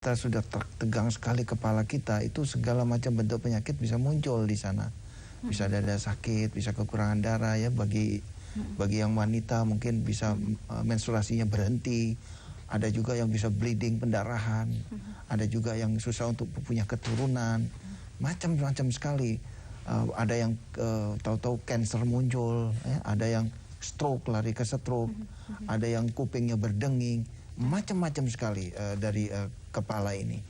kita sudah tegang sekali kepala kita, itu segala macam bentuk penyakit bisa muncul di sana. Bisa dada sakit, bisa kekurangan darah ya, bagi yang wanita mungkin bisa menstruasinya berhenti. Ada juga yang bisa bleeding, pendarahan. Ada juga yang susah untuk punya keturunan. Macam-macam sekali. Ada yang tahu-tahu kanker muncul, ya. Ada yang stroke, lari ke stroke. Ada yang kupingnya berdenging. Macam-macam sekali dari kepala ini.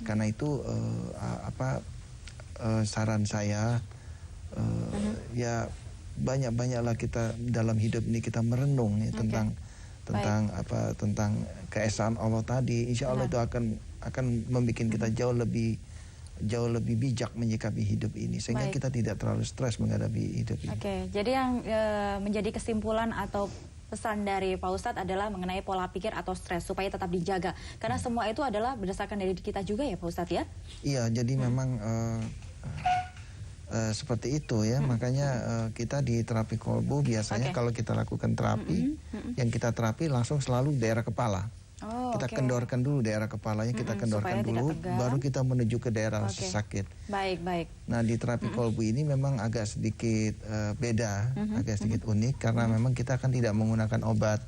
Karena itu saran saya ya banyak-banyaklah kita dalam hidup ini kita merenung ya, tentang keesaan Allah tadi. Insya Allah itu akan membuat kita jauh lebih bijak menyikapi hidup ini, sehingga kita tidak terlalu stres menghadapi hidup ini. Jadi yang menjadi kesimpulan atau pesan dari Pak Ustadz adalah mengenai pola pikir atau stres supaya tetap dijaga. Karena semua itu adalah berdasarkan dari kita juga ya Pak Ustadz ya? Iya, jadi memang seperti itu ya. Makanya kita di terapi kolbu biasanya kalau kita lakukan terapi, yang kita terapi langsung selalu daerah kepala. Kita kendorkan dulu daerah kepalanya, kita kendorkan dulu, baru kita menuju ke daerah sakit. Baik. Nah di terapi kolbu ini memang agak sedikit beda, agak sedikit unik, karena memang kita akan tidak menggunakan obat.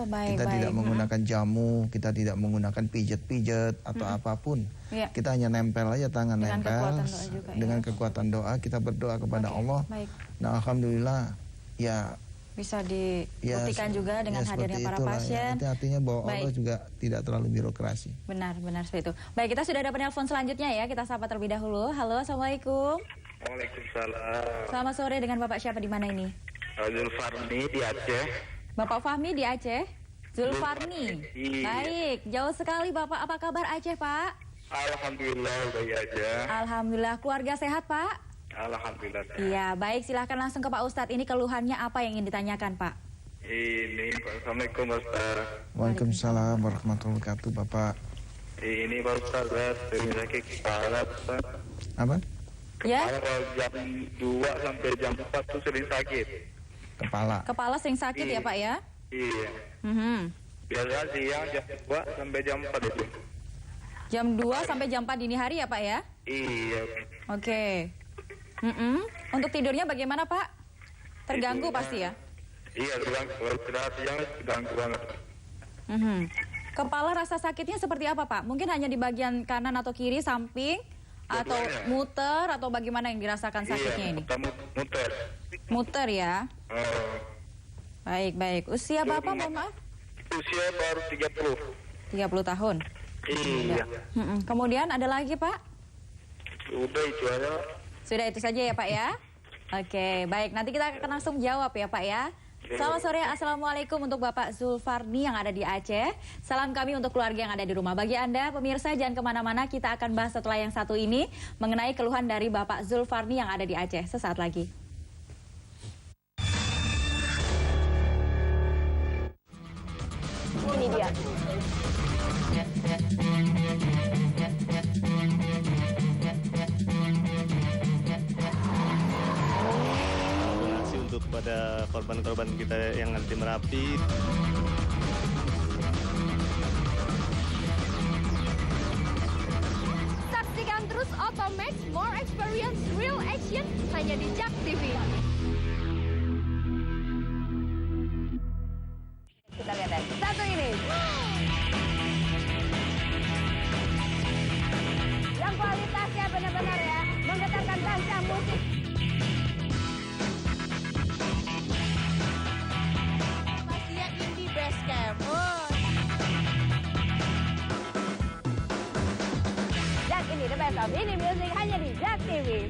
Kita tidak menggunakan jamu, kita tidak menggunakan pijet-pijet atau apapun. Kita hanya nempel aja tangan, dengan kekuatan doa kita berdoa kepada Allah. Nah alhamdulillah ya bisa dibuktikan juga dengan hadirnya para pasien. Itu artinya bahwa Allah juga tidak terlalu birokrasi. Benar seperti itu. Baik, kita sudah ada penelpon selanjutnya ya. Kita sapa terlebih dahulu. Halo, assalamualaikum. Waalaikumsalam. Selamat sore, dengan Bapak siapa di mana ini? Zulfarni di Aceh. Bapak Fahmi di Aceh. Zulfarni. Baik, jauh sekali Bapak. Apa kabar Aceh Pak? Alhamdulillah baik aja. Alhamdulillah, keluarga sehat Pak? Alhamdulillah. Iya, baik, silahkan langsung ke Pak Ustadz. Ini keluhannya apa yang ingin ditanyakan Pak? Ini Assalamualaikum Ustaz. Waalaikumsalam warahmatullahi wabarakatuh Bapak. Ini Pak Ustaz, sering sakit kepala Ustaz. Apa? Ya? Kalau jam 2 sampai jam 4 tuh sering sakit. Kepala sering sakit ya Pak ya? Iya. Biasa siang jam 2 sampai jam 4 itu. Jam 2 sampai jam 4 dini hari ya Pak ya? Iya. Oke. Untuk tidurnya bagaimana Pak? Terganggu pasti ya? Iya, terganggu. Kalau istirahat siang terganggu banget. Kepala rasa sakitnya seperti apa Pak? Mungkin hanya di bagian kanan atau kiri, samping, atau muter, atau bagaimana yang dirasakan sakitnya ini? Muter. Muter ya? Baik. Usia Bapak mohon maaf? Usia baru 30. 30 tahun? Iya. Kemudian ada lagi Pak? Udah itu aja. Sudah itu saja ya Pak ya? Oke, baik. Nanti kita akan langsung jawab ya Pak ya. Selamat sore, assalamualaikum untuk Bapak Zulfarni yang ada di Aceh. Salam kami untuk keluarga yang ada di rumah. Bagi Anda pemirsa jangan kemana-mana, kita akan bahas setelah yang satu ini mengenai keluhan dari Bapak Zulfarni yang ada di Aceh. Sesaat lagi. Ini dia. Untuk pada korban-korban kita yang ada di Merapi. Saksikan terus Otomax, more experience, real action hanya di JAK TV. Kita lihat lagi. Satu ini. Yang kualitasnya benar-benar ya, menggetarkan kancah musik. JAK ini the best of indie music hanya di JAK TV.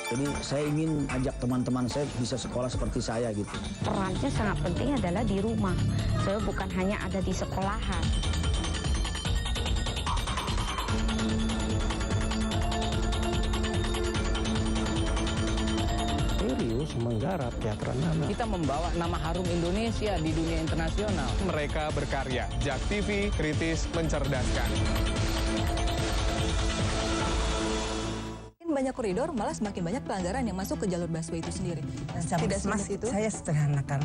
Jadi saya ingin ajak teman-teman saya bisa sekolah seperti saya gitu. Perannya sangat penting adalah di rumah. Saya bukan hanya ada di sekolahan. Serius menggarap teater anak. Kita membawa nama harum Indonesia di dunia internasional. Mereka berkarya. JAK TV, kritis, mencerdaskan. banyak koridor, malah semakin banyak pelanggaran yang masuk ke jalur busway itu sendiri. Tidak Mas, itu. saya sederhanakan,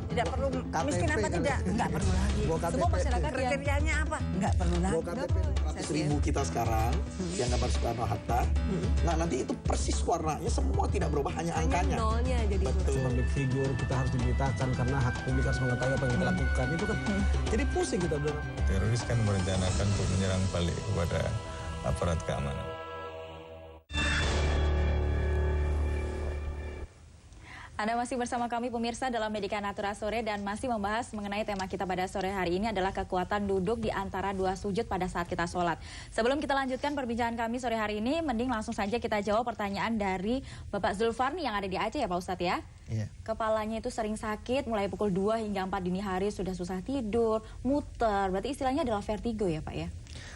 tidak perlu miskin apa tidak? Enggak perlu lagi. Semua masyarakat kriterianya apa? Enggak perlu lagi. KTP 100.000 kita sekarang yang gambar Soekarno-Hatta. Nah, nanti itu persis warnanya semua tidak berubah, hanya angkanya. Nolnya jadi public figure kita harus diberitakan karena hak publik harus mengetahui apa yang kita lakukan. Itu kan jadi pusing kita benar. Teroris kan merencanakan untuk menyerang balik kepada aparat keamanan. Anda masih bersama kami pemirsa dalam Medika Natura Sore dan masih membahas mengenai tema kita pada sore hari ini adalah kekuatan duduk di antara dua sujud pada saat kita sholat. Sebelum kita lanjutkan perbincangan kami sore hari ini, mending langsung saja kita jawab pertanyaan dari Bapak Zulfarni yang ada di Aceh ya Pak Ustadz ya. Iya. Kepalanya itu sering sakit, mulai pukul 2 hingga 4 dini hari sudah susah tidur, muter, berarti istilahnya adalah vertigo ya Pak ya?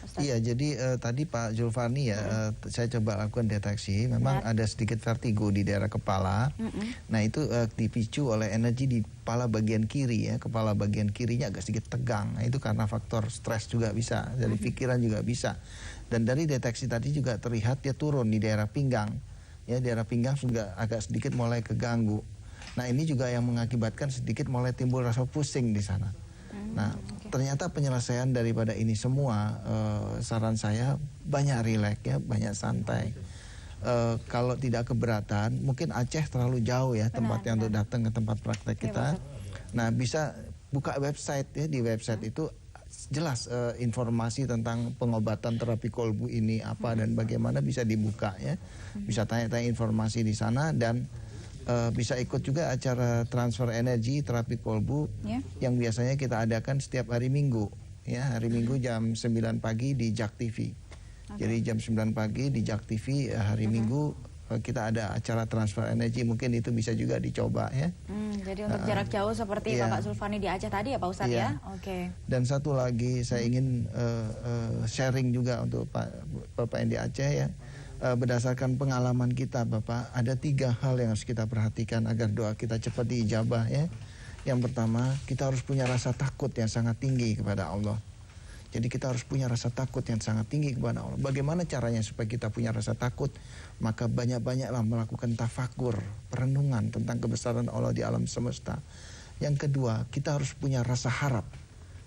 Ustadz. Iya, jadi tadi Pak Zulfarni ya, saya coba lakukan deteksi, memang ada sedikit vertigo di daerah kepala. Nah itu dipicu oleh energi di kepala bagian kiri ya, kepala bagian kirinya agak sedikit tegang. Nah, itu karena faktor stres juga bisa, dari pikiran juga bisa. Dan dari deteksi tadi juga terlihat dia turun di daerah pinggang. Ya, daerah pinggang juga agak sedikit mulai keganggu. Nah ini juga yang mengakibatkan sedikit mulai timbul rasa pusing di sana. Nah ternyata penyelesaian daripada ini semua, saran saya banyak rileks ya, banyak santai. Kalau tidak keberatan, mungkin Aceh terlalu jauh ya tempatnya untuk datang ke tempat praktek kita. Nah bisa buka website ya, di website itu jelas informasi tentang pengobatan terapi kolbu ini apa dan bagaimana bisa dibuka ya. Bisa tanya-tanya informasi di sana dan bisa ikut juga acara transfer energi terapi kolbu yang biasanya kita adakan setiap hari Minggu ya, hari Minggu jam 9 pagi di JAK TV. Jadi jam 9 pagi di JAK TV hari Minggu kita ada acara transfer energi, mungkin itu bisa juga dicoba ya. Jadi untuk jarak jauh seperti Bapak Zulfarni di Aceh tadi ya Pak Ustadz ya. Oke. Dan satu lagi saya ingin sharing juga untuk Bapak yang di Aceh ya. Berdasarkan pengalaman kita Bapak, ada 3 hal yang harus kita perhatikan agar doa kita cepat diijabah ya. Yang pertama, kita harus punya rasa takut yang sangat tinggi kepada Allah. Jadi kita harus punya rasa takut yang sangat tinggi kepada Allah. Bagaimana caranya supaya kita punya rasa takut? Maka banyak-banyaklah melakukan tafakur, perenungan tentang kebesaran Allah di alam semesta. Yang kedua, kita harus punya rasa harap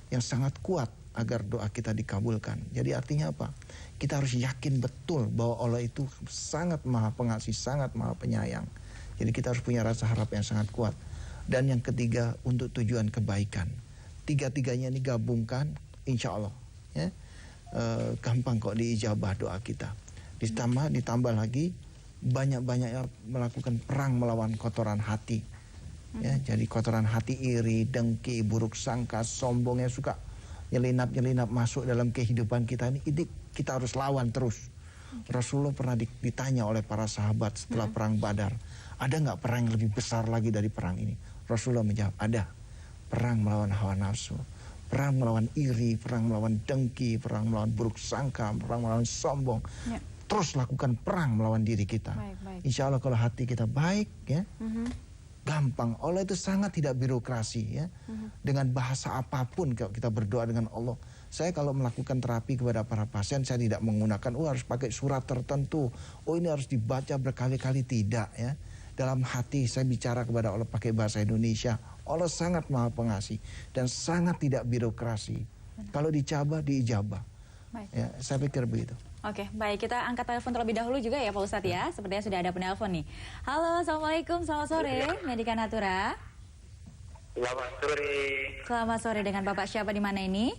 yang sangat kuat agar doa kita dikabulkan. Jadi artinya apa? Kita harus yakin betul bahwa Allah itu sangat maha pengasih, sangat maha penyayang. Jadi kita harus punya rasa harap yang sangat kuat. Dan yang ketiga, untuk tujuan kebaikan. Tiga-tiganya ini gabungkan, insya Allah ya, gampang kok diijabah doa kita. Ditambah lagi banyak-banyaknya melakukan perang melawan kotoran hati ya. Jadi kotoran hati iri, dengki, buruk sangka, sombong yang suka nyelinap masuk dalam kehidupan kita ini kita harus lawan terus. Rasulullah pernah ditanya oleh para sahabat setelah perang Badar, ada nggak perang yang lebih besar lagi dari perang ini? Rasulullah menjawab, ada. Perang melawan hawa nafsu, perang melawan iri, perang melawan dengki, perang melawan buruk sangka, perang melawan sombong. Terus lakukan perang melawan diri kita. Insya Allah kalau hati kita baik ya, gampang. Allah itu sangat tidak birokrasi ya. Dengan bahasa apapun kalau kita berdoa dengan Allah. Saya kalau melakukan terapi kepada para pasien, saya tidak menggunakan harus pakai surat tertentu. Ini harus dibaca berkali-kali, tidak ya. Dalam hati saya bicara kepada Allah pakai bahasa Indonesia. Allah sangat maha pengasih dan sangat tidak birokrasi. Kalau dicoba diijabah. Ya, saya pikir begitu. Oke, baik, kita angkat telepon terlebih dahulu juga ya Pak Ustadz ya. Sepertinya sudah ada penelpon nih. Halo, Assalamualaikum, selamat sore, Medika Natura. Selamat sore. Selamat sore, dengan Bapak siapa di mana ini?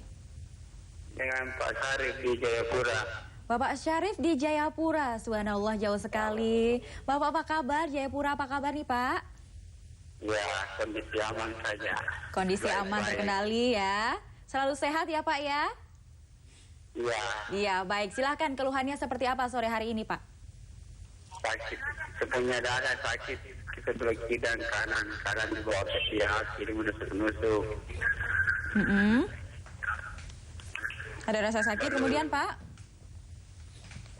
Dengan Pak Syarif di Jayapura. Bapak Syarif di Jayapura, subhanallah jauh sekali. Bapak apa kabar? Jayapura apa kabar nih Pak? Ya, kondisi aman saja. Kondisi aman, terkendali ya. Selalu sehat ya Pak ya? Iya. Iya, baik. Silahkan keluhannya seperti apa sore hari ini Pak? Sakit, sepunya dada sakit, sebelah kiri dan kanan di bawah ketiak, kiri menusuk-nusuk. Ada rasa sakit kemudian Pak?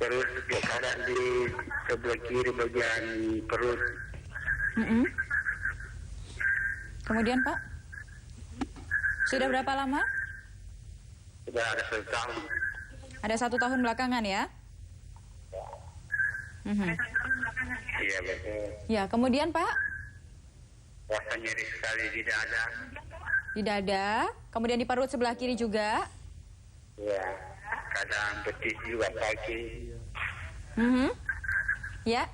Terus kanan di sebelah kiri bagian perut. Kemudian Pak? Sudah berapa lama? Sudah ada 1 tahun. Ada 1 tahun belakangan ya? Iya betul. Ya, kemudian Pak? Rasa nyeri sekali di dada. Di dada, kemudian di perut sebelah kiri juga. Ya, kadang betis juga sakit. Ya,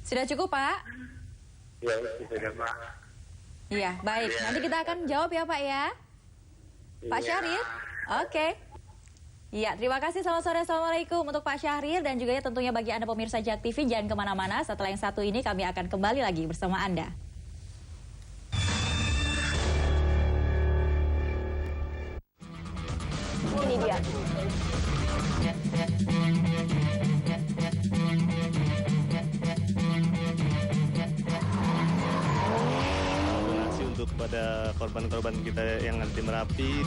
sudah cukup Pak? Ya, sudah Pak. Iya, baik. Nanti kita akan jawab ya Pak ya. Pak Syahrir? Oke. Iya, terima kasih. Selamat sore. Assalamualaikum untuk Pak Syahrir. Dan juga ya tentunya bagi Anda pemirsa JAK TV, jangan kemana-mana. Setelah yang satu ini kami akan kembali lagi bersama Anda. Ini dia. Donasi untuk pada korban-korban kita yang nanti Merapi.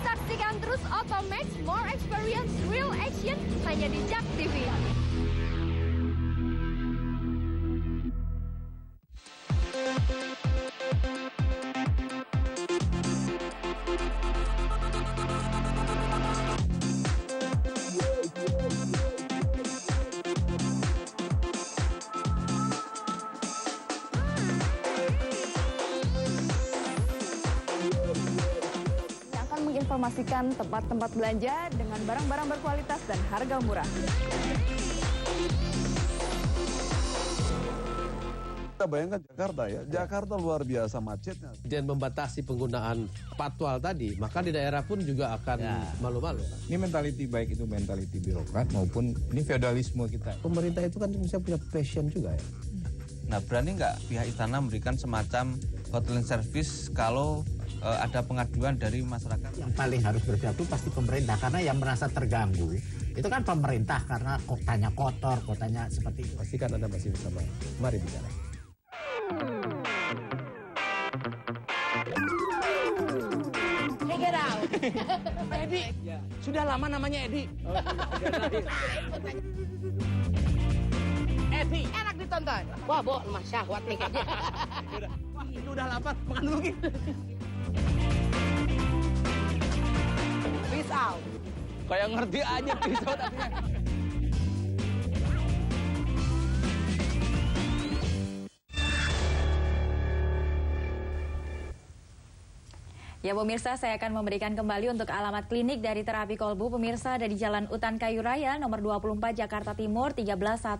Saksikan terus Otomax More Experience Real Action hanya di JAK TV. Menginformasikan tempat-tempat belanja dengan barang-barang berkualitas dan harga murah. Kita bayangkan Jakarta ya, Jakarta luar biasa macetnya. Dan membatasi penggunaan patwal tadi, maka di daerah pun juga akan malu-malu. Ini mentality baik itu mentality birokrat maupun ini feodalisme kita. Pemerintah itu kan bisa punya passion juga ya. Nah, berani nggak pihak istana memberikan semacam hotline service kalau ada pengaduan dari masyarakat? Yang paling harus berpihak itu pasti pemerintah, karena yang merasa terganggu itu kan pemerintah karena kotanya kotor, kotanya seperti itu. Pastikan Anda masih bersama Mari Bicara. Check it out. Edi, sudah lama namanya Edi. Edi, enak ditonton. Wah, Bo, lemah syahwat nih kayaknya. Ini udah lapar, makan dulu gitu. Peace out. Kayak ngerti aja peace out artinya. Ya pemirsa, saya akan memberikan kembali untuk alamat klinik dari terapi kolbu. Pemirsa ada di Jalan Utan Kayu Raya, nomor 24 Jakarta Timur 13120.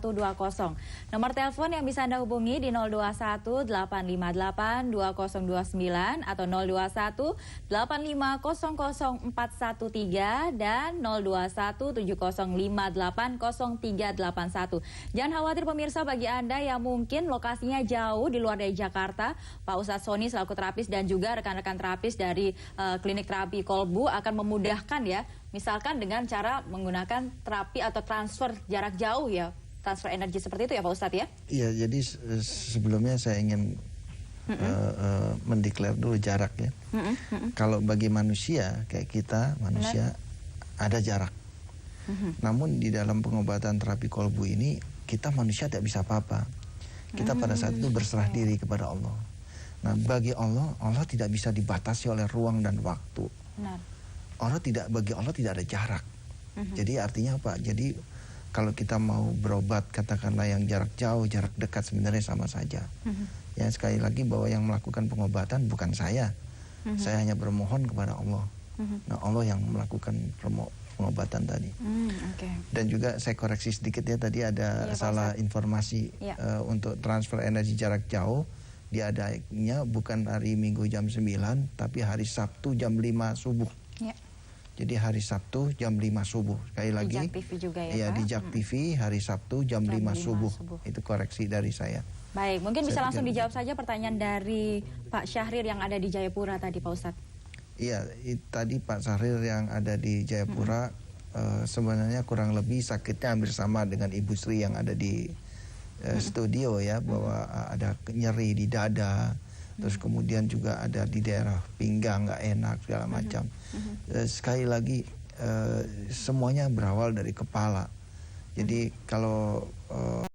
Nomor telepon yang bisa Anda hubungi di 021 858 2029 atau 021 8500413 dan 021 705 80381. Jangan khawatir pemirsa, bagi Anda yang mungkin lokasinya jauh di luar dari Jakarta, Pak Ustadz Sony selaku terapis dan juga rekan-rekan terapis dari klinik terapi kolbu akan memudahkan ya, misalkan dengan cara menggunakan terapi atau transfer jarak jauh ya, transfer energi seperti itu ya Pak Ustadz ya? Iya, jadi sebelumnya saya ingin mendeklar dulu jarak ya. Kalau bagi manusia kayak kita, manusia ada jarak. Namun di dalam pengobatan terapi kolbu ini kita manusia tidak bisa apa-apa. Kita pada saat itu berserah diri kepada Allah. Nah, bagi Allah, Allah tidak bisa dibatasi oleh ruang dan waktu. Bagi Allah tidak ada jarak. Jadi artinya apa? Jadi kalau kita mau berobat, katakanlah yang jarak jauh, jarak dekat sebenarnya sama saja. Ya, sekali lagi bahwa yang melakukan pengobatan bukan saya. Saya hanya bermohon kepada Allah. Nah, Allah yang melakukan pengobatan tadi. Dan juga saya koreksi sedikit ya, tadi ada salah informasi untuk transfer energi jarak jauh. Diadanya bukan hari Minggu jam 9, tapi hari Sabtu jam 5 subuh. Jadi hari Sabtu jam 5 subuh. Sekali lagi, di JAK TV juga ya, Pak? Di JAK TV hari Sabtu jam 5 subuh. Itu koreksi dari saya. Baik, mungkin bisa langsung dijawab saja pertanyaan dari Pak Syahrir yang ada di Jayapura tadi, Pak Ustadz. Iya, tadi Pak Syahrir yang ada di Jayapura sebenarnya kurang lebih sakitnya hampir sama dengan Ibu Sri yang ada di studio ya, bahwa ada nyeri di dada, terus kemudian juga ada di daerah pinggang nggak enak segala macam. Sekali lagi semuanya berawal dari kepala. Jadi kalau